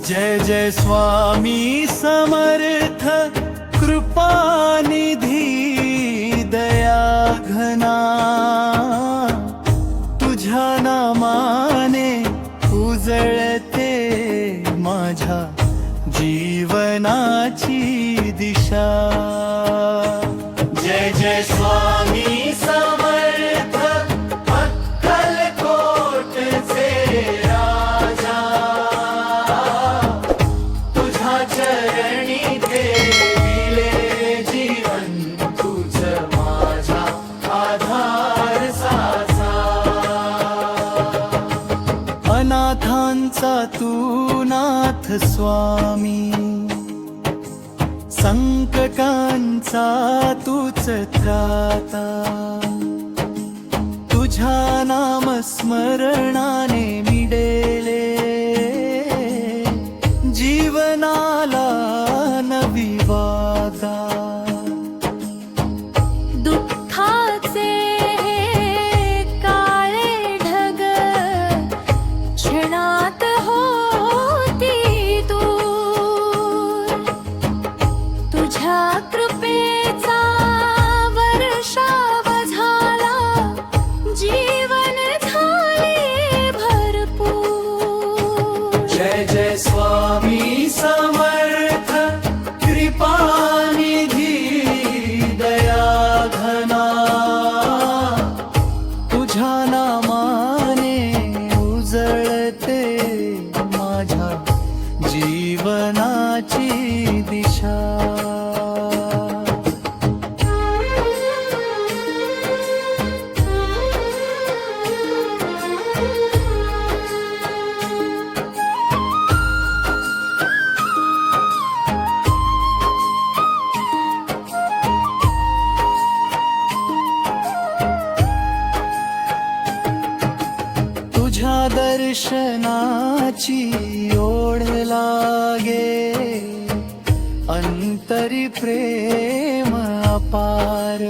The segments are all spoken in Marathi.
जय जय स्वामी समर्थ कृपानिधी दया घना, तुझ्या नामाने उजळते माझ्या जीवनाची दिशा। जय जय स्वामी समर्थ अक्कलकोटचे राजा, तुझ्या चरणी देविले जीवन, तुझ माझा आधार साचा। अनाथांचा तू नाथ स्वामी, संकटांचा तूच त्राता, तुझ्या नामस्मरणाने मिळेले जीवनाला नवी वागा। दुःखाचे काळे ढग क्षणात होती दूर, तुझ्या कृपेचा वर्षाव झाला, जीवन झाले भरपूर। जय जय स्वामी समर्थ कृपानिधी दया घना, तुझ्या नामाने उजळते माझ्या जीवनाची दिशा। तुझ्या दर्शनाची ओढ लागे, अंतरी प्रेम अपार,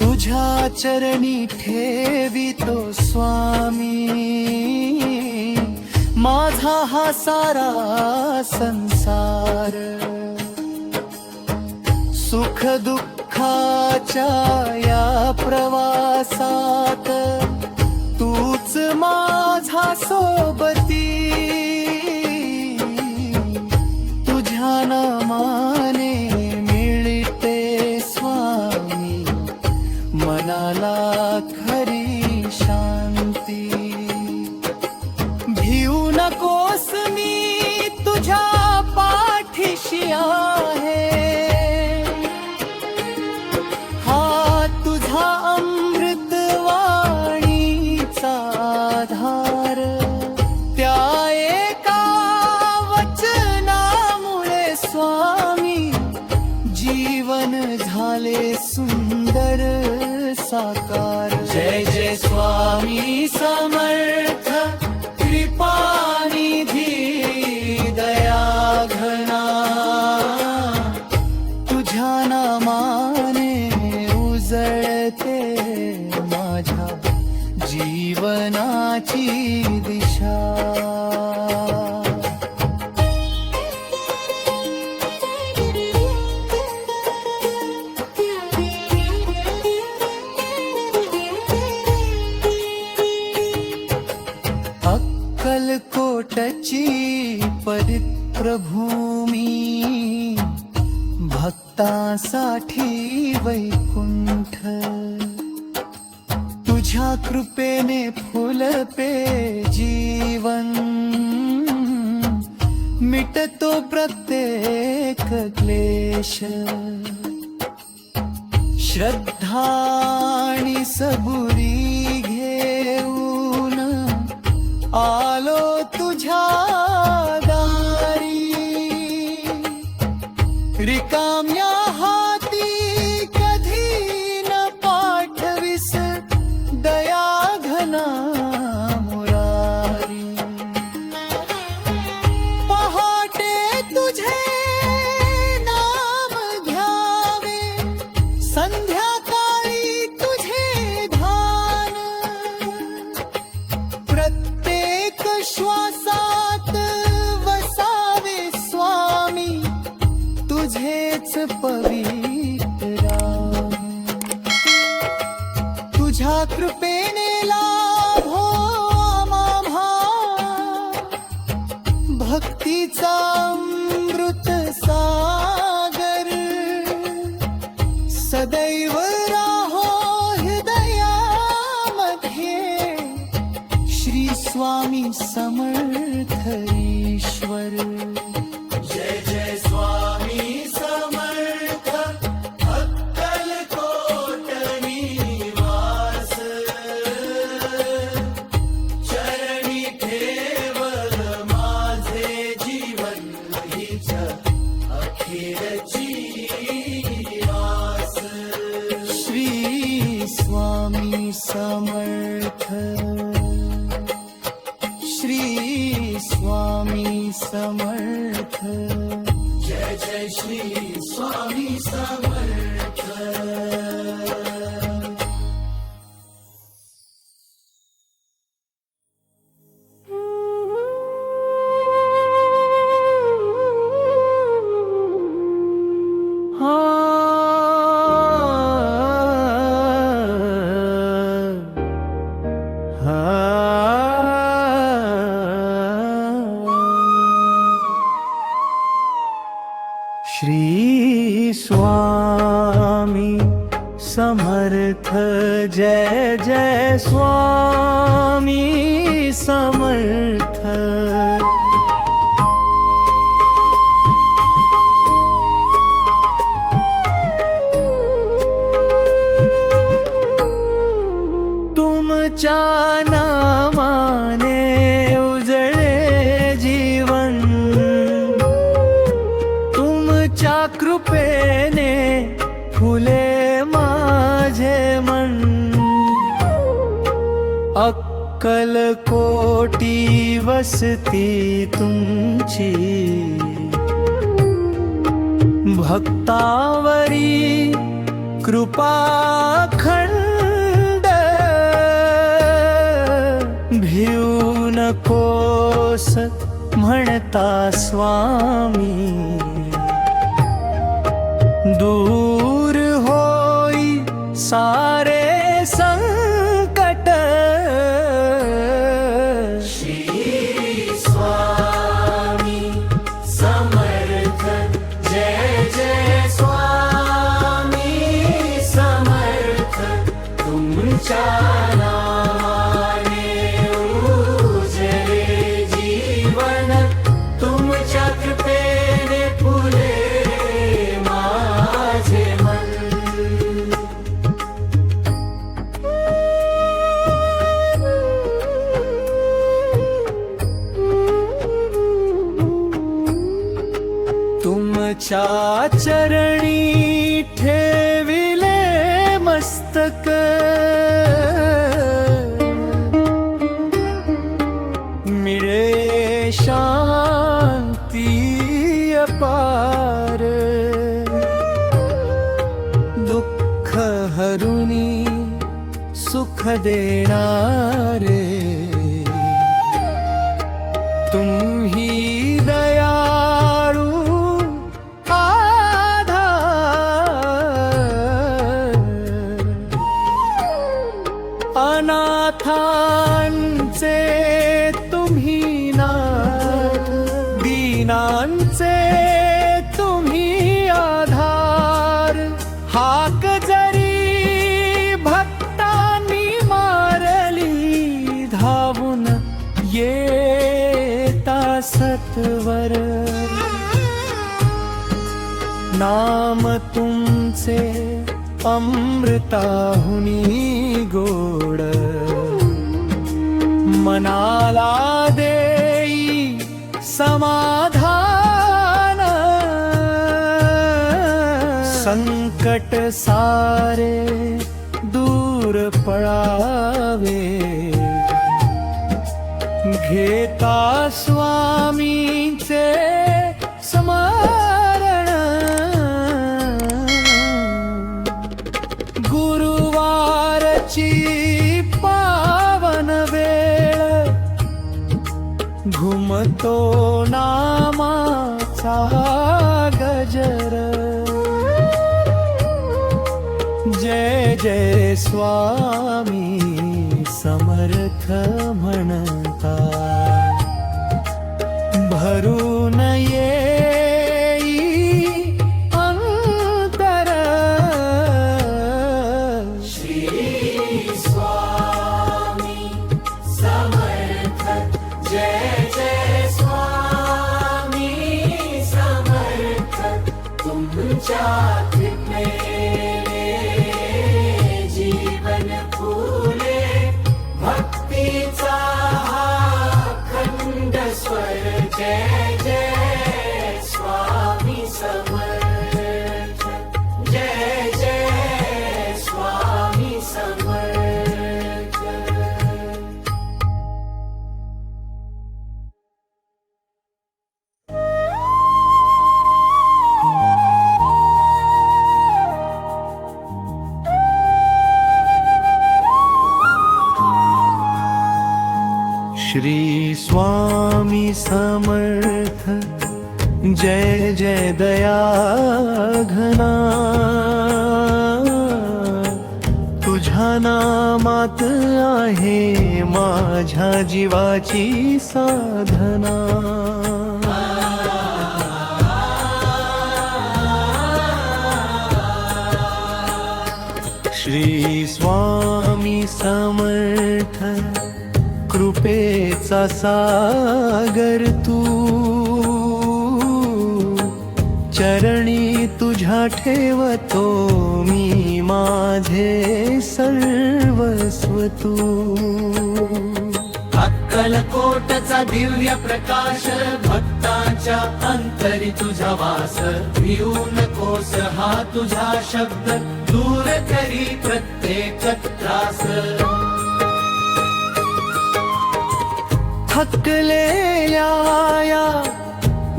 तुझ्या चरणी ठेवितो स्वामी माझा हा सारा संसार। सुख दुःखाच्या या प्रवासात तूच माझा सोबती, तुझ्या नामाने मिळते स्वामी मनाला खरी शांती। भिऊ नकोस मी तुझ्या पाठीशी आहे, हा तुझा अमृत आधार, त्या एका वचनामुळे स्वामी जीवन झाले सुंदर साकार। जय जय स्वामी समर्थ कृपानिधी दया घना, तुझ्या नामाने उजळते माझ्या जीवनाची दिशा। अक्कलकोटची पवित्रभूमी, भक्तांसाठी वैकुंठ, तुझ्या कृपेने फुलते जीवन, मिटतो प्रत्येक क्लेश। श्रद्धा आणि सबुरी तुझ्या कृपेने लाभो आम्हा भक्तीचा अमृत सागर सदैव राहो हृदयामध्ये श्री स्वामी समर्थ ईश्वर जय जय स्वामी समर्थ अक्कलकोट निवास चरणी ठेवल माझे जीवन हीच अखेरची आस श्री स्वामी समर्थ श्री स्वामी समर्थ जय जय श्री स्वामी समर्थ श्री स्वामी समर्थ जय जय स्वामी समर्थ तुमच्या नामाने उजळे जीवन तुमच्या कृपेने फुले माझे मन अक्कलकोटी वसती तुमची भक्तावरी कृपाखंड भिऊ नकोस म्हणता स्वामी दूर होई सारे संकट श्री स्वामी समर्थ जय जय स्वामी समर्थ तुमच्या नामाने उजळे जीवन तुमच्या कृपेने फुले माझे मन तुमच्या चरणी ठेविले मस्तक मिळे शांती अपार दुःख हरुनी सुख देणारे तुम्ही दयाळू आधार अनाथांचे तुम्ही नाथ दीनांचे तुम्ही आधार हाक जरी भक्तांनी मारली धावून येता सत्वर नाम तुमचे अमृताहुनी गोड मनाला देई समाधान संकट सारे दूर पळावे घेता स्वामींचे स्मरण गुरुवारची पावन वेळ घुमतो नामाचा गजर जय जय स्वामी समर्थ म्हणता भरून येई अंतर श्री स्वामी समर्थ जय जय स्वामी समर्थ तुमच्या कृपेने जीवन फुले भक्तीचा खंड स्वर जय जय स्वामी समर्थ जय जय स्वामी समर्थ श्री स्वामी समर्थ जय जय दया घना तुझ्या नामात आहे माझ्या जीवाची साधना श्री स्वामी समर्थ कृपेचा सागर तू चरणी तुझ्या ठेवतो मी माझे सर्वस्व तू अक्कलकोटचा दिव्य प्रकाश भक्तांच्या अंतरी तुझा वास भिऊ नकोस हा तुझा शब्द दूर करी प्रत्येक त्रास थकलेल्या या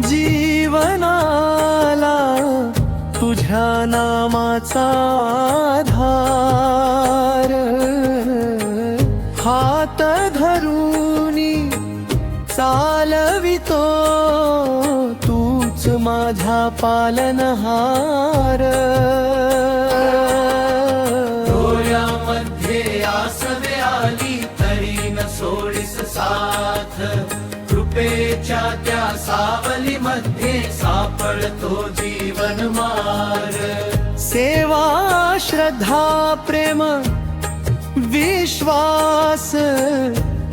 जीवनाला तुझ्या नामाचा आधार हात धरूनी चालवितो तूच माझा पालनहार डोळ्यामध्ये आसवे आली तरी न सोडीस साथ कृपेच्या त्या सावलीमध्ये सापडतो जीवन मार सेवा श्रद्धा प्रेम विश्वास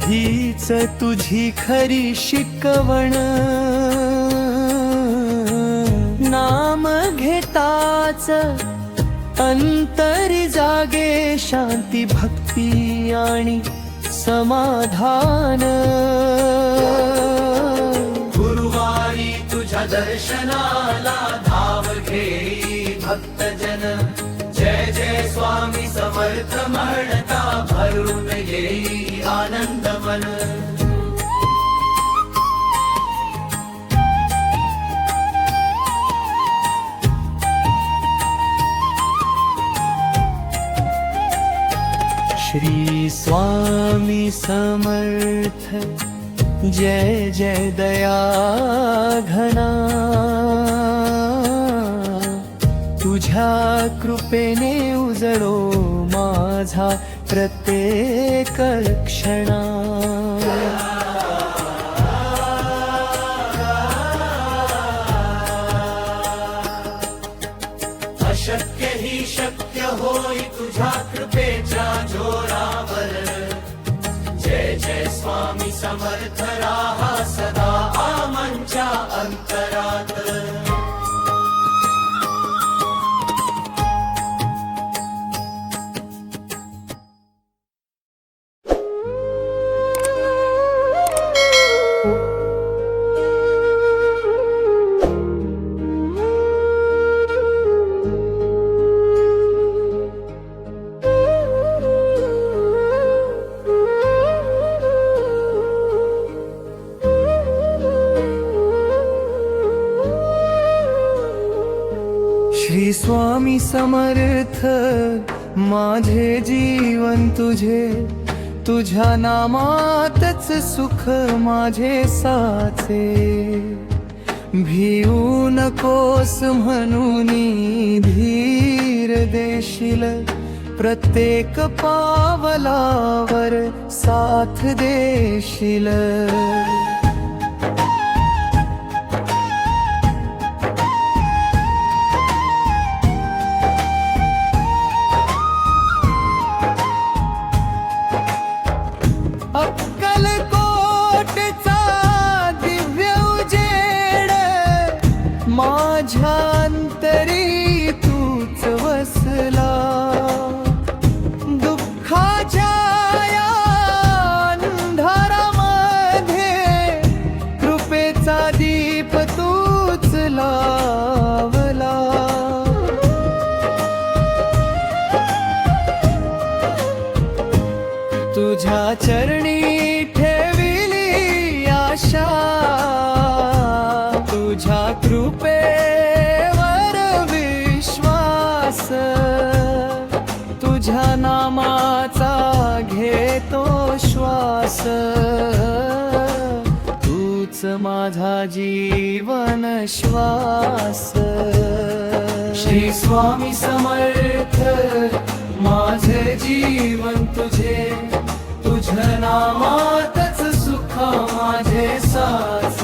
हीच तुझी खरी शिकवण नाम घेताच अंतरी जागे शांती भक्ती आणि समाधान गुरुवारी तुझ्या दर्शनाला धाव घेई भक्तजन जय जय स्वामी समर्थ म्हणता भरून येई आनंद मन श्री स्वामी समर्थ जय जय दया घना तुझ्या कृपेने उजळो माझा प्रत्येक क्षणा अशक्य ही शक्य होई तुझ्या कृपेच्या जोरावर जय जय स्वामी समर्थ राहा सदा आमच्या अंतरात श्री स्वामी समर्थ माझे जीवन तुझ्या नामातच सुख माझे साचे भिऊ नकोस म्हणून धीर देशील प्रत्येक पावलावर साथ देशील. अक्कलकोटचा दिव्य उजेड माझ्या अंतरी तूच वसला. दुःखाच्या या अंधारामध्ये कृपेचा दीप तूच लावला. तुझ्या चरणी ठेविली आशा, तुझ्या कृपेवर विश्वास. तुझ्या नामाचा घेतो श्वास. तूच माझा जीवन श्वास. श्री स्वामी समर्थ माझे जीवन तुझे, तुझ्या नामातच सुख माझे सास.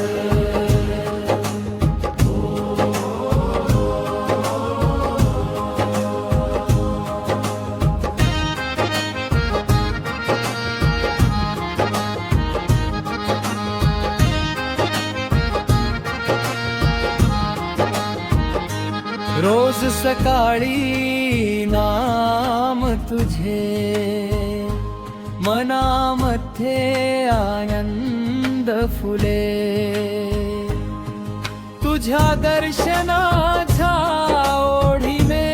रोज सकाळी नाम तुझे, मनामध्ये आनंद फुले. तुझ्या दर्शनाच्या ओढीने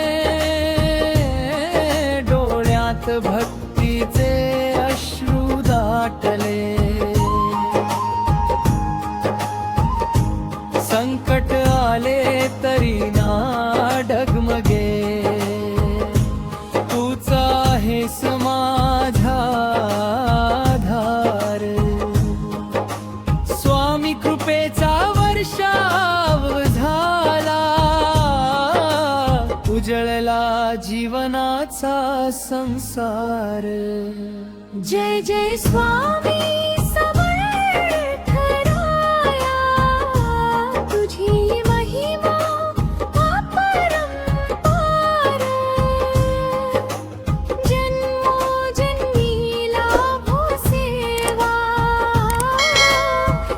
डोळ्यात भक्तीचे अश्रू दाटले. संकट आले तरी ना डगमगे, तूच आहेस माझा आधार. स्वामी कृपेचा वर्षाव झाला, उजळला जीवनाचा संसार. जय जय स्वामी समर्थ राया, तुझी महिमा अपरंपार. जन्मोजन्मी लाभो सेवा,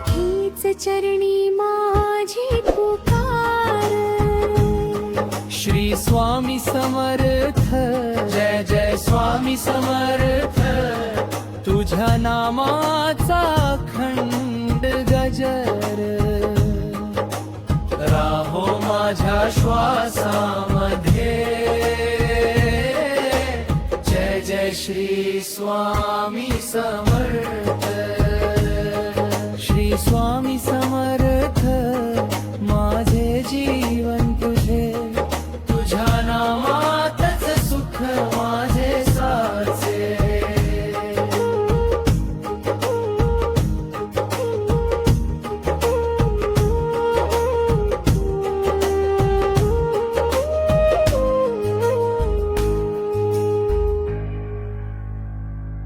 हीच चरणी माझी पुकार. श्री स्वामी समर्थ, जय जय स्वामी समर्थ. तुझ्या नामाचा खंड गजर राहो माझ्या श्वासामध्ये. जय जय श्री स्वामी समर्थ.